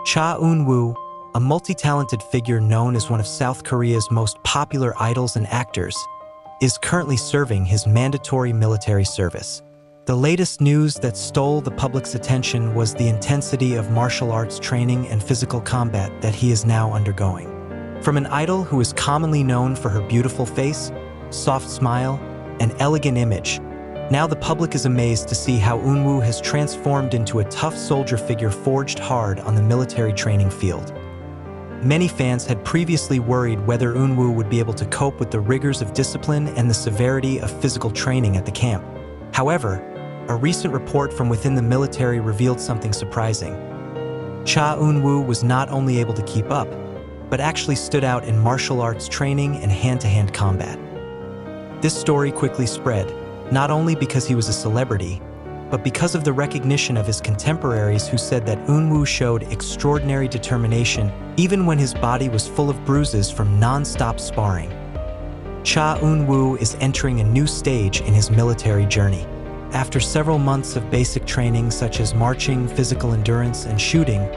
ChaEunwoo, a multi-talented figure known as one of South Korea's most popular idols and actors, is currently serving his mandatory military service. The latest news that stole the public's attention was the intensity of martial arts training and physical combat that he is now undergoing. From an idol who is commonly known for her beautiful face, soft smile, and elegant image, now the public is amazed to see how Unwoo has transformed into a tough soldier figure forged hard on the military training field. Many fans had previously worried whether Unwoo would be able to cope with the rigors of discipline and the severity of physical training at the camp. However, a recent report from within the military revealed something surprising. ChaEunwoo was not only able to keep up, but actually stood out in martial arts training and hand-to-hand combat. This story quickly spread, not only because he was a celebrity, but because of the recognition of his contemporaries who said that Unwoo showed extraordinary determination even when his body was full of bruises from non-stop sparring. ChaEunwoo is entering a new stage in his military journey. After several months of basic training such as marching, physical endurance, and shooting,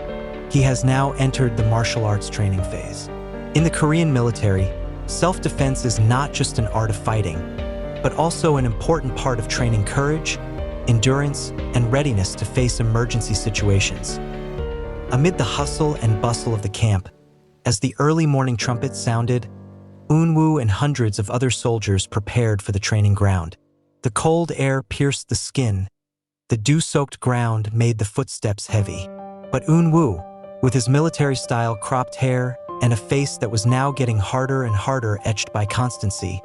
he has now entered the martial arts training phase. In the Korean military, self-defense is not just an art of fighting, but also an important part of training courage, endurance, and readiness to face emergency situations. Amid the hustle and bustle of the camp, as the early morning trumpets sounded, Unwoo and hundreds of other soldiers prepared for the training ground. The cold air pierced the skin. The dew-soaked ground made the footsteps heavy. But Unwoo, with his military-style cropped hair and a face that was now getting harder and harder etched by constancy,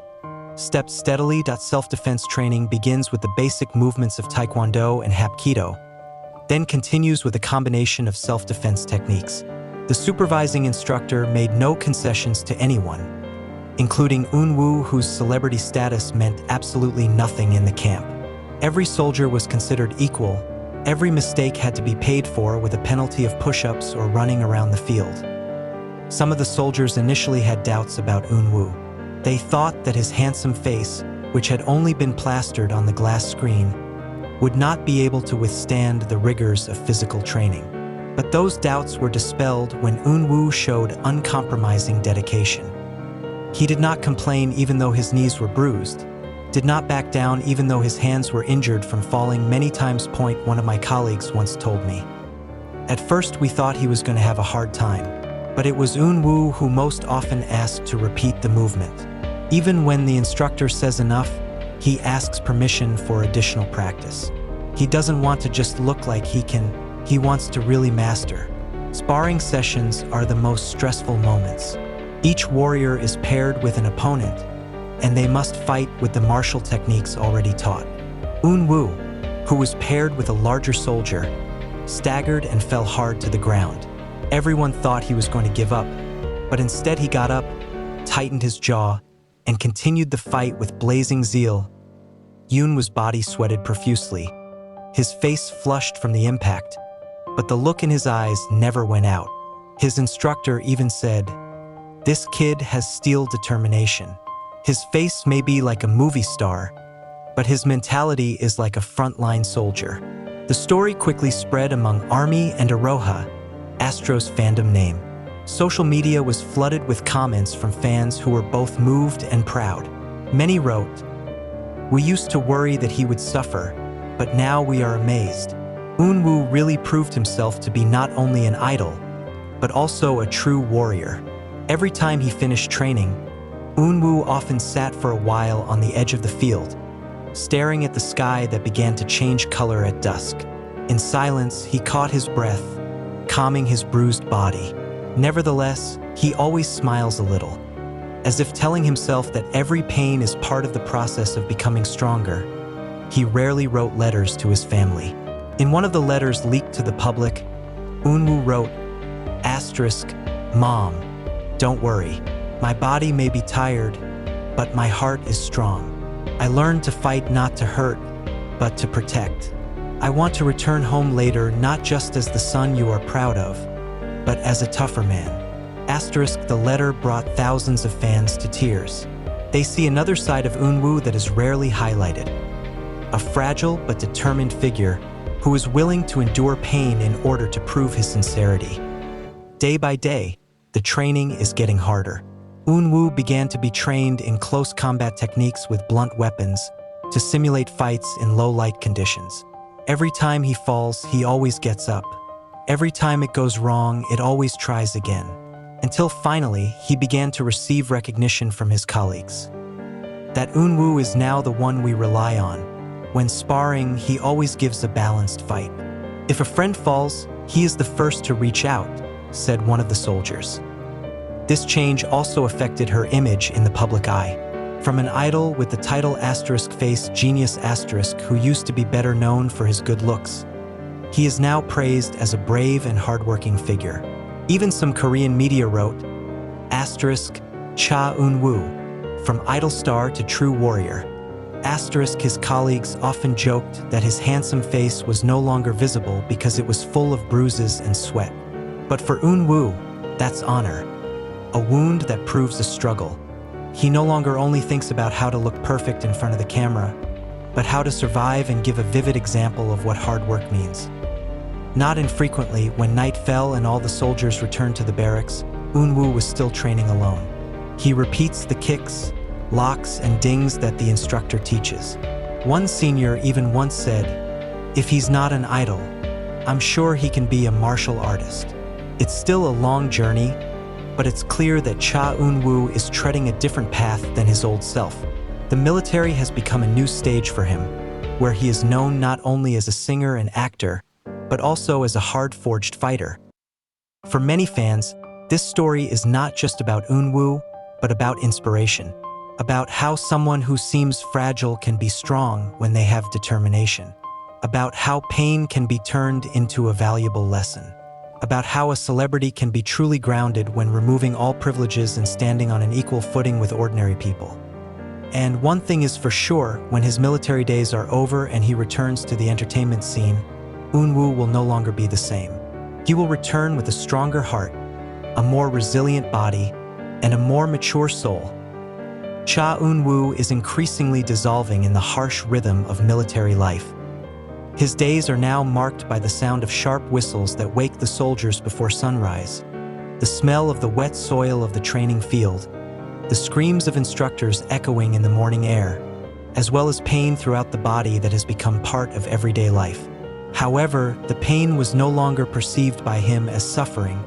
stepped steadily. Self-defense training begins with the basic movements of Taekwondo and Hapkido, then continues with a combination of self-defense techniques. The supervising instructor made no concessions to anyone, including Unwoo, whose celebrity status meant absolutely nothing in the camp. Every soldier was considered equal. Every mistake had to be paid for with a penalty of push-ups or running around the field. Some of the soldiers initially had doubts about Unwoo. They thought that his handsome face, which had only been plastered on the glass screen, would not be able to withstand the rigors of physical training. But those doubts were dispelled when Unwoo showed uncompromising dedication. He did not complain even though his knees were bruised, did not back down even though his hands were injured from falling many times. One of my colleagues once told me. At first we thought he was going to have a hard time, but it was Unwoo who most often asked to repeat the movement. Even when the instructor says enough, he asks permission for additional practice. He doesn't want to just look like he can, he wants to really master. Sparring sessions are the most stressful moments. Each warrior is paired with an opponent, and they must fight with the martial techniques already taught. Unwoo, who was paired with a larger soldier, staggered and fell hard to the ground. Everyone thought he was going to give up, but instead he got up, tightened his jaw, and continued the fight with blazing zeal. Unwoo's body sweated profusely. His face flushed from the impact, but the look in his eyes never went out. His instructor even said, "This kid has steel determination. His face may be like a movie star, but his mentality is like a frontline soldier." The story quickly spread among Army and Aroha, ASTRO's fandom name. Social media was flooded with comments from fans who were both moved and proud. Many wrote, "We used to worry that he would suffer, but now we are amazed. Unwoo really proved himself to be not only an idol, but also a true warrior." Every time he finished training, Unwoo often sat for a while on the edge of the field, staring at the sky that began to change color at dusk. In silence, he caught his breath, calming his bruised body. Nevertheless, he always smiles a little, as if telling himself that every pain is part of the process of becoming stronger. He rarely wrote letters to his family. In one of the letters leaked to the public, Unwoo wrote, "Mom, don't worry. My body may be tired, but my heart is strong. I learned to fight not to hurt, but to protect. I want to return home later not just as the son you are proud of, but as a tougher man." The letter brought thousands of fans to tears. They see another side of Unwoo that is rarely highlighted. A fragile but determined figure who is willing to endure pain in order to prove his sincerity. Day by day, the training is getting harder. Unwoo began to be trained in close combat techniques with blunt weapons to simulate fights in low-light conditions. Every time he falls, he always gets up. Every time it goes wrong, it always tries again. Until finally, he began to receive recognition from his colleagues. That Unwoo is now the one we rely on. When sparring, he always gives a balanced fight. If a friend falls, he is the first to reach out, said one of the soldiers. This change also affected her image in the public eye. From an idol with the title asterisk face genius asterisk who used to be better known for his good looks, he is now praised as a brave and hardworking figure. Even some Korean media wrote, asterisk ChaEunwoo, from idol star to true warrior. Asterisk his colleagues often joked that his handsome face was no longer visible because it was full of bruises and sweat. But for Unwoo, that's honor. A wound that proves a struggle. He no longer only thinks about how to look perfect in front of the camera, but how to survive and give a vivid example of what hard work means. Not infrequently, when night fell and all the soldiers returned to the barracks, Unwoo was still training alone. He repeats the kicks, locks, and dings that the instructor teaches. One senior even once said, "If he's not an idol, I'm sure he can be a martial artist." It's still a long journey, but it's clear that ChaEunwoo is treading a different path than his old self. The military has become a new stage for him, where he is known not only as a singer and actor, but also as a hard-forged fighter. For many fans, this story is not just about Unwoo, but about inspiration, about how someone who seems fragile can be strong when they have determination, about how pain can be turned into a valuable lesson, about how a celebrity can be truly grounded when removing all privileges and standing on an equal footing with ordinary people. And one thing is for sure, when his military days are over and he returns to the entertainment scene, Unwoo will no longer be the same. He will return with a stronger heart, a more resilient body, and a more mature soul. ChaEunwoo is increasingly dissolving in the harsh rhythm of military life. His days are now marked by the sound of sharp whistles that wake the soldiers before sunrise, the smell of the wet soil of the training field, the screams of instructors echoing in the morning air, as well as pain throughout the body that has become part of everyday life. However, the pain was no longer perceived by him as suffering,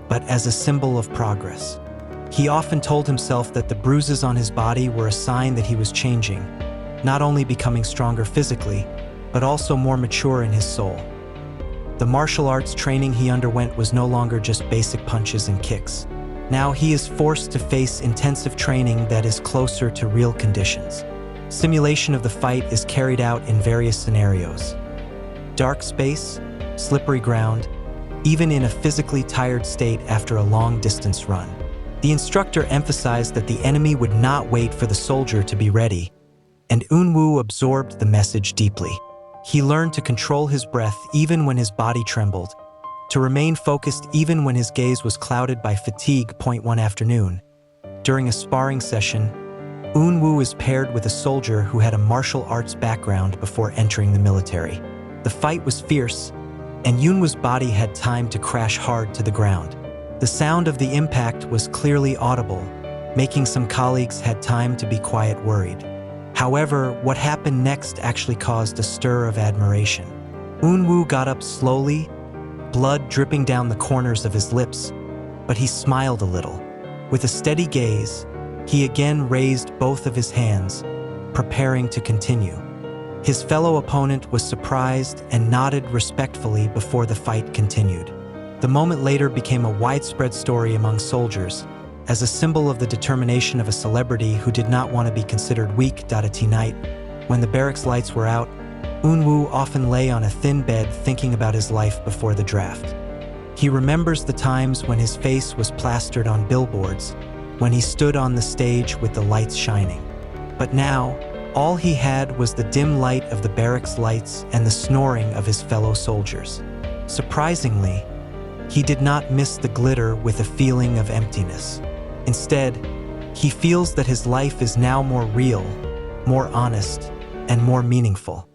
but as a symbol of progress. He often told himself that the bruises on his body were a sign that he was changing, not only becoming stronger physically, but also more mature in his soul. The martial arts training he underwent was no longer just basic punches and kicks. Now he is forced to face intensive training that is closer to real conditions. Simulation of the fight is carried out in various scenarios. Dark space, slippery ground, even in a physically tired state after a long-distance run. The instructor emphasized that the enemy would not wait for the soldier to be ready, and Unwoo absorbed the message deeply. He learned to control his breath even when his body trembled, to remain focused even when his gaze was clouded by fatigue. One afternoon, during a sparring session, Unwoo is paired with a soldier who had a martial arts background before entering the military. The fight was fierce, and Unwoo's body had time to crash hard to the ground. The sound of the impact was clearly audible, making some colleagues had time to be quiet worried. However, what happened next actually caused a stir of admiration. Unwoo got up slowly, blood dripping down the corners of his lips, but he smiled a little. With a steady gaze, he again raised both of his hands, preparing to continue. His fellow opponent was surprised and nodded respectfully before the fight continued. The moment later became a widespread story among soldiers, as a symbol of the determination of a celebrity who did not want to be considered weak. At night, when the barracks lights were out, Unwoo often lay on a thin bed thinking about his life before the draft. He remembers the times when his face was plastered on billboards, when he stood on the stage with the lights shining. But now, all he had was the dim light of the barracks lights and the snoring of his fellow soldiers. Surprisingly, he did not miss the glitter with a feeling of emptiness. Instead, he feels that his life is now more real, more honest, and more meaningful.